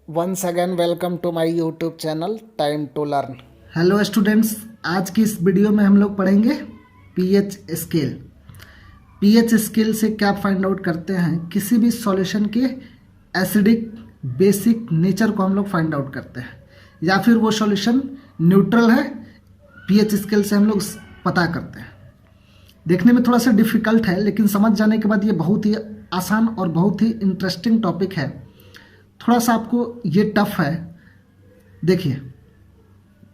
Once again, welcome to my YouTube channel, Time to Learn. Hello students, आज की इस video में हम लोग पढ़ेंगे पीएच स्केल। पीएच स्केल से क्या फाइंड आउट करते हैं, किसी भी सॉल्यूशन के एसिडिक बेसिक नेचर को हम लोग फाइंड आउट करते हैं, या फिर वो सॉल्यूशन न्यूट्रल है, पीएच स्केल से हम लोग पता करते हैं। देखने में थोड़ा सा डिफिकल्ट है, लेकिन समझ जाने के बाद ये बहुत ही आसान और बहुत ही इंटरेस्टिंग टॉपिक है। थोड़ा सा आपको ये टफ है। देखिए,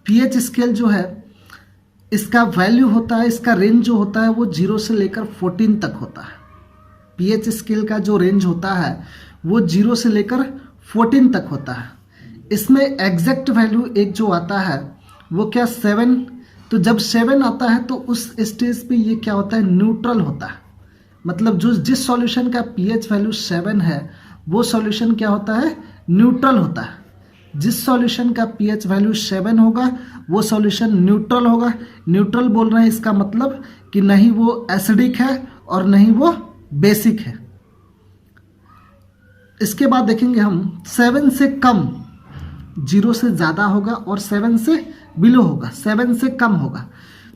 पीएच स्केल जो है, इसका वैल्यू होता है, इसका रेंज जो होता है वो 0 से लेकर 14 तक होता है। पीएच स्केल का जो रेंज होता है वो 0 से लेकर 14 तक होता है। इसमें एग्जैक्ट वैल्यू एक जो आता है वो क्या 7। तो जब 7 आता है तो उस स्टेज पे ये क्या होता है, न्यूट्रल होता है। मतलब जो जिस सॉल्यूशन का पीएच वैल्यू 7 है वो सॉल्यूशन क्या होता है, न्यूट्रल होता है। जिस सॉल्यूशन का पीएच वैल्यू 7 होगा वो सॉल्यूशन न्यूट्रल होगा। न्यूट्रल बोल रहे हैं, इसका मतलब कि नहीं वो एसिडिक है और नहीं वो बेसिक है। इसके बाद देखेंगे हम 7 से कम, 0 से ज़्यादा होगा और 7 से बिलो होगा, 7 से कम होगा।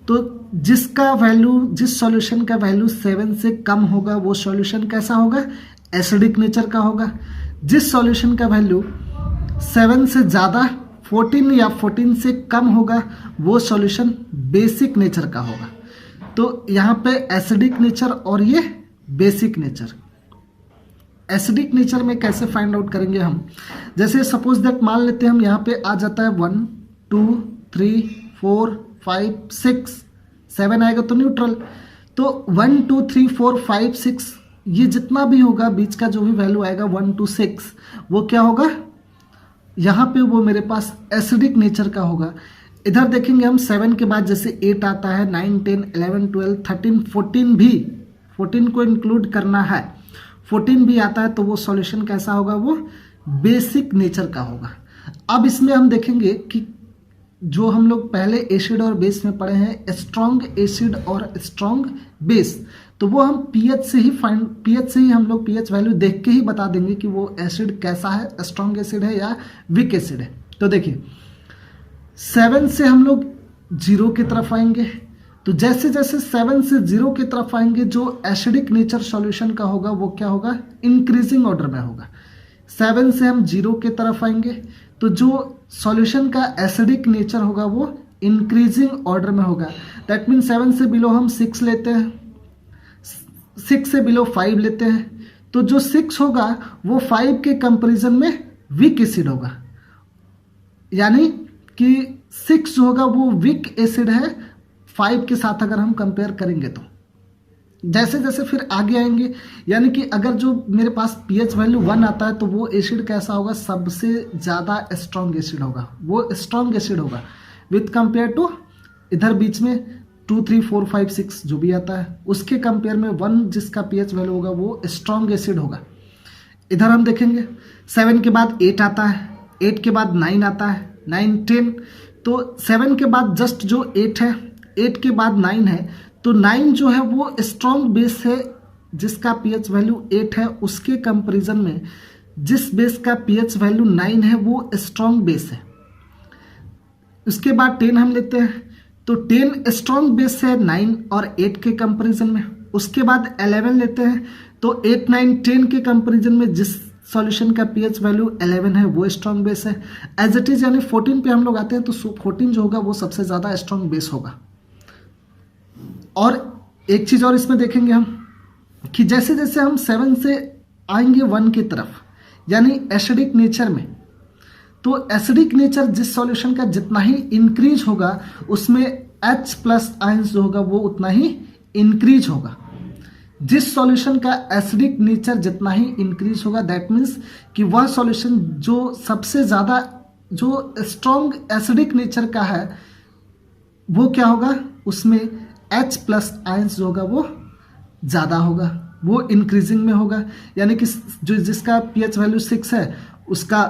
तो जिसका वैल्यू, जिस सॉल्यूशन का वैल्यू 7 से कम होगा वो सॉल्यूशन कैसा होगा, एसिडिक नेचर का होगा। जिस सॉल्यूशन का वैल्यू 7 से ज़्यादा 14 या 14 से कम होगा वो सॉल्यूशन बेसिक नेचर का होगा। तो यहाँ पे एसिडिक नेचर और ये बेसिक नेचर। एसिडिक नेचर में कैसे फाइंड आउट करेंगे हम, जैसे सपोज दैट मान लेते हैं हम, यहाँ पे आ जाता है 1 2 3 4 5 6 7 आएगा तो न्यूट्रल। तो 1 2 3 4 5 6 ये जितना भी होगा, बीच का जो भी वैल्यू आएगा 1 2 6 वो क्या होगा, यहाँ पे वो मेरे पास एसिडिक नेचर का होगा। इधर देखेंगे हम 7 के बाद जैसे 8 आता है, 9 10 11 12 13 14 भी, 14 को इंक्लूड करना है, 14 भी आता है तो वो सॉल्यूशन कैसा होगा, वो बेसिक नेचर का होगा। अब इसमें हम देखेंगे कि जो हम लोग पहले एसिड और बेस में पढ़े हैं, स्ट्रॉन्ग एसिड और स्ट्रॉन्ग बेस, तो वो हम पीएच से ही हम लोग पीएच वैल्यू देख के ही बता देंगे कि वो एसिड कैसा है, स्ट्रॉन्ग एसिड है या वीक एसिड है। तो देखिए 7 से हम लोग 0 की तरफ आएंगे, तो जैसे जैसे 7 से 0 की तरफ आएंगे जो एसिडिक नेचर सॉल्यूशन का होगा वो क्या होगा, इंक्रीजिंग ऑर्डर में होगा। 7 से हम 0 की तरफ आएंगे तो जो सॉल्यूशन का एसिडिक नेचर होगा वो इंक्रीजिंग ऑर्डर में होगा। दैट मीन 7 से बिलो हम 6 लेते हैं, 6 से बिलो 5 लेते हैं, तो जो 6 होगा वो 5 के कंपैरिजन में वीक एसिड होगा। यानी कि 6 जो होगा वो वीक एसिड है 5 के साथ अगर हम कंपेयर करेंगे। तो जैसे जैसे फिर आगे आएंगे, यानी कि अगर जो मेरे पास पीएच वैल्यू 1 आता है तो वो एसिड कैसा होगा, सबसे ज़्यादा स्ट्रॉन्ग एसिड होगा, वो स्ट्रॉन्ग एसिड होगा विथ कंपेयर टू इधर बीच में 2 3 4 5 6 जो भी आता है उसके कंपेयर में 1 जिसका पीएच वैल्यू होगा वो स्ट्रॉन्ग एसिड होगा। इधर हम देखेंगे 7 के बाद 8 आता है, 8 के बाद 9 आता है, 9 10, तो 7 के बाद जस्ट जो 8 है, 8 के बाद 9 है, तो 9 जो है वो स्ट्रॉन्ग बेस है जिसका पीएच वैल्यू 8 है, उसके कंपैरिजन में जिस बेस का पीएच वैल्यू 9 है वो स्ट्रॉन्ग बेस है। उसके बाद 10 हम लेते हैं, तो 10 स्ट्रॉन्ग बेस है 9 और 8 के कंपैरिजन में। उसके बाद 11 लेते हैं, तो 8 9 10 के कंपैरिजन में जिस सॉल्यूशन का पीएच वैल्यू 11 है वो स्ट्रॉन्ग बेस है। एज इट इज, यानी 14 पे हम लोग आते हैं तो 14 जो होगा वो सबसे ज़्यादा स्ट्रॉन्ग बेस होगा। और एक चीज़ और इसमें देखेंगे हम कि जैसे जैसे हम 7 से आएंगे 1 की तरफ, यानी एसिडिक नेचर में, तो एसिडिक नेचर जिस सॉल्यूशन का जितना ही इंक्रीज होगा उसमें H प्लस आयंस जो होगा वो उतना ही इंक्रीज होगा। जिस सॉल्यूशन का एसिडिक नेचर जितना ही इंक्रीज होगा, दैट मीन्स कि वह सॉल्यूशन जो सबसे ज़्यादा जो स्ट्रॉन्ग एसिडिक नेचर का है वो क्या होगा, उसमें H प्लस आयंस जो होगा वो ज़्यादा होगा, वो इंक्रीजिंग में होगा। यानी कि जो जिसका पीएच वैल्यू 6 है उसका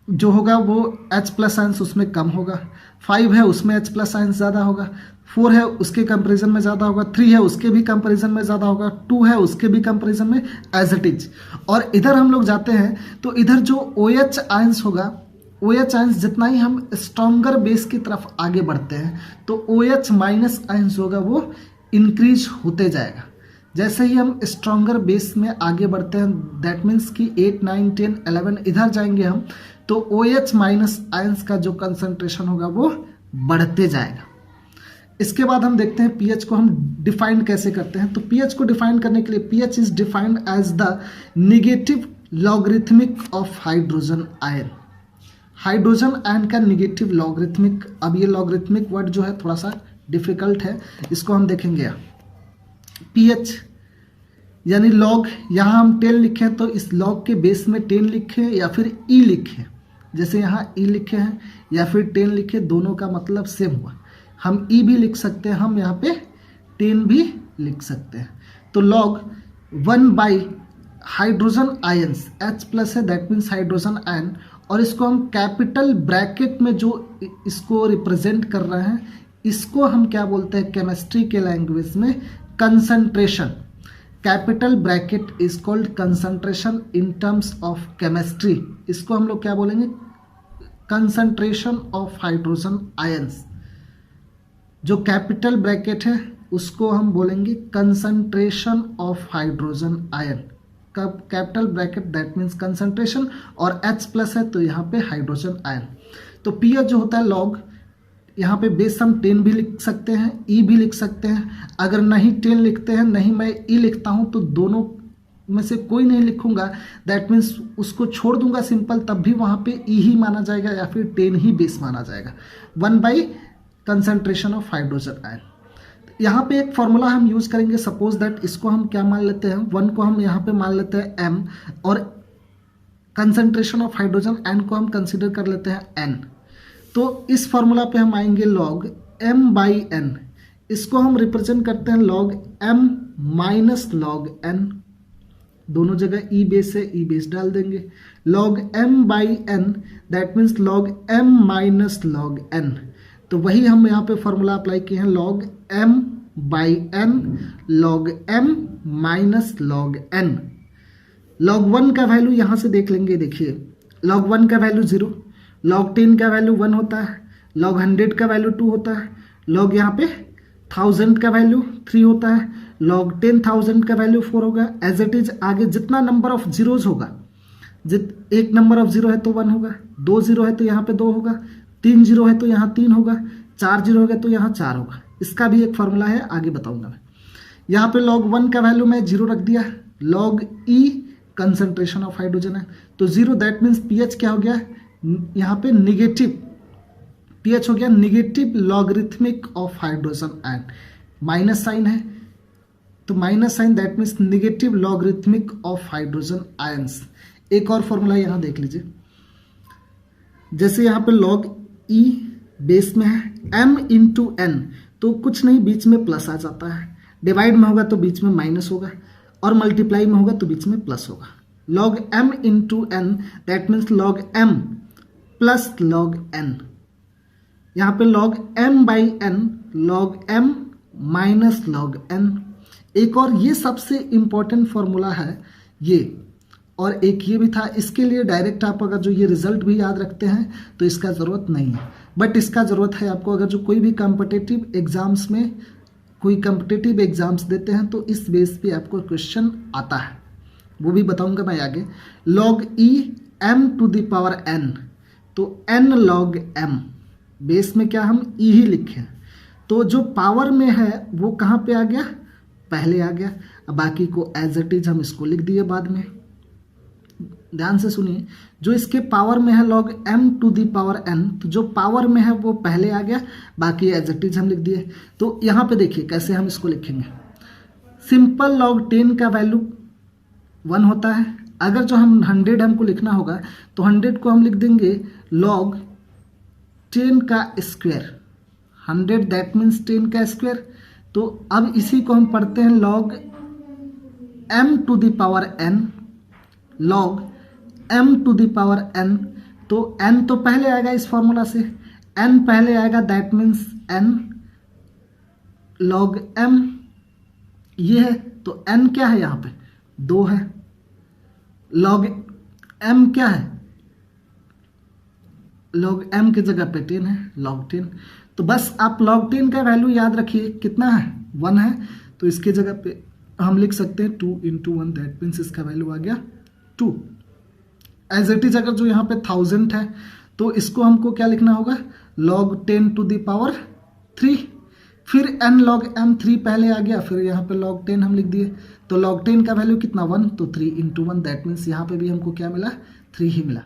जो होगा वो H प्लस आयंस उसमें कम होगा, 5 है उसमें H प्लस आयंस ज़्यादा होगा। 4 है उसके कंपैरिजन में ज़्यादा होगा, 3 है उसके भी कंपैरिजन में ज़्यादा होगा, 2 है उसके भी कंपैरिजन में, एज इट इज। और इधर हम लोग जाते हैं तो इधर जो OH आयंस होगा, OH आयंस जितना ही हम स्ट्रॉन्गर बेस की तरफ आगे बढ़ते हैं तो OH माइनस आयंस होगा वो इंक्रीज होते जाएगा। जैसे ही हम स्ट्रॉन्गर बेस में आगे बढ़ते हैं, दैट मीन्स कि 8, 9, 10, 11 इधर जाएंगे हम, तो OH माइनस आयंस का जो कंसंट्रेशन होगा वो बढ़ते जाएगा। इसके बाद हम देखते हैं pH को हम डिफाइन कैसे करते हैं। तो pH को डिफाइन करने के लिए pH is defined as the negative logarithmic of hydrogen ion. Hydrogen ion का नेगेटिव लॉगरिथमिक, अब ये लॉगरिथमिक वर्ड जो है थोड़ा सा डिफिकल्ट है, इसको हम देखेंगे। pH यानी लॉग, यहाँ हम 10 लिखें तो इस लॉग के बेस में 10 लिखें या फिर E लिखें, जैसे यहाँ E लिखे हैं या फिर 10 लिखे, दोनों का मतलब सेम हुआ। हम E भी लिख सकते हैं, हम यहाँ पे 10 भी लिख सकते हैं। तो log 1 by hydrogen ions, H plus है दैट मीन्स हाइड्रोजन आयन, और इसको हम कैपिटल ब्रैकेट में जो इसको रिप्रेजेंट कर रहे हैं, इसको हम क्या बोलते हैं केमिस्ट्री के लैंग्वेज में, concentration. Capital bracket is called concentration in terms of chemistry. इसको हम लोग क्या बोलेंगे, कंसंट्रेशन ऑफ हाइड्रोजन आयंस। जो कैपिटल ब्रैकेट है उसको हम बोलेंगे concentration of hydrogen ion. Capital bracket that means concentration, और H प्लस है तो यहाँ पे हाइड्रोजन आयन। तो pH जो होता है लॉग, यहाँ पे बेस हम 10 भी लिख सकते हैं, E भी लिख सकते हैं। अगर नहीं 10 लिखते हैं, नहीं मैं E लिखता हूँ, तो दोनों में से कोई नहीं लिखूंगा, दैट मीन्स उसको छोड़ दूंगा सिंपल, तब भी वहाँ पे E ही माना जाएगा या फिर 10 ही बेस माना जाएगा। 1 by concentration of hydrogen ion. यहाँ पे एक फॉर्मूला हम यूज करेंगे, सपोज दैट इसको हम क्या मान लेते हैं, 1 को हम यहाँ पे मान लेते हैं M, और कंसंट्रेशन ऑफ हाइड्रोजन आयन को हम कंसिडर कर लेते हैं N। तो इस फॉर्मूला पे हम आएंगे लॉग M बाई N, इसको हम रिप्रेजेंट करते हैं log M minus log N, दोनों जगह E बेस है, E बेस डाल देंगे। Log M by N that means log M minus log N। तो वही हम यहाँ पे फॉर्मूला अप्लाई किए हैं, log M by N log M minus log N। Log 1 का वैल्यू यहाँ से देख लेंगे, देखिए लॉग 1 का वैल्यू 0, लॉग 10 का वैल्यू 1 होता है, लॉग 100 का वैल्यू 2 होता है, लॉग यहाँ पे 1000 का वैल्यू 3 होता है, लॉग 10,000 का वैल्यू 4 होगा। एज इट इज आगे जितना नंबर ऑफ जीरोज होगा, एक नंबर ऑफ जीरो है तो 1 होगा, 2 जीरो है तो यहाँ पे 2 होगा, 3 जीरो है तो यहाँ 3 होगा, 4 जीरो होगा तो यहाँ 4 होगा। इसका भी एक फॉर्मूला है, आगे बताऊंगा मैं। यहाँ पे log 1 का वैल्यू मैं 0 रख दिया, log E concentration of hydrogen है तो 0, दैट मीन्स pH क्या हो गया, यहाँ पे निगेटिव pH हो गया negative logarithmic of hydrogen ion. Minus sign है तो minus sign that means negative logarithmic of hydrogen ions. एक और फॉर्मूला यहाँ देख लीजिए, जैसे यहाँ पे log E बेस में है M इंटू N, तो कुछ नहीं बीच में प्लस आ जाता है, डिवाइड में होगा तो बीच में माइनस होगा, और मल्टीप्लाई में होगा तो बीच में प्लस होगा। log M into N that means log M plus log N। यहाँ पे log M by N log M minus log N। एक और ये सबसे इंपॉर्टेंट फॉर्मूला है ये, और एक ये भी था, इसके लिए डायरेक्ट आप अगर जो ये रिजल्ट भी याद रखते हैं तो इसका ज़रूरत नहीं है, बट इसका ज़रूरत है आपको अगर जो कोई भी कॉम्पिटिटिव एग्जाम्स में कोई कॉम्पिटिटिव एग्जाम्स देते हैं तो इस बेस पे आपको क्वेश्चन आता है, वो भी बताऊंगा मैं आगे। log E M to the power N, तो N log M, बेस में क्या हम E ही लिखे, तो जो पावर में है वो कहाँ पे आ गया, पहले आ गया। अब बाकी को एज इट इज हम इसको लिख दिए बाद में। ध्यान से सुनिए, जो इसके पावर में है log M to the power N, तो जो पावर में है वो पहले आ गया, बाकी एज इट इज हम लिख दिए। तो यहाँ पे देखिए कैसे हम इसको लिखेंगे, सिंपल log 10 का वैल्यू 1 होता है, अगर जो हम 100 हमको लिखना होगा तो 100 को हम लिख देंगे log 10 का स्क्वायर, 100 दैट मीन्स 10 का स्क्वायर। तो अब इसी को हम पढ़ते हैं log M to the power N log M to the power N, तो N तो पहले आएगा इस फॉर्मूला से, N पहले आएगा that means N log m ये है, तो n क्या है यहाँ पे 2 है, log m क्या है, log m की जगह पे 10 है, log 10। तो बस आप log 10 का वैल्यू याद रखिए, कितना है 1 है, तो इसके जगह पे हम लिख सकते हैं 2 × 1, दैट मीन्स इसका वैल्यू आ गया 2। एज इट इज अगर जो यहाँ पे 1000 है तो इसको हमको क्या लिखना होगा, log 10⁻3, फिर n log m 3 पहले आ गया, फिर यहाँ पे log 10 हम लिख दिए, तो log 10 का वैल्यू कितना 1, तो 3 × 1, दैट मीन्स यहाँ पे भी हमको क्या मिला 3 ही मिला।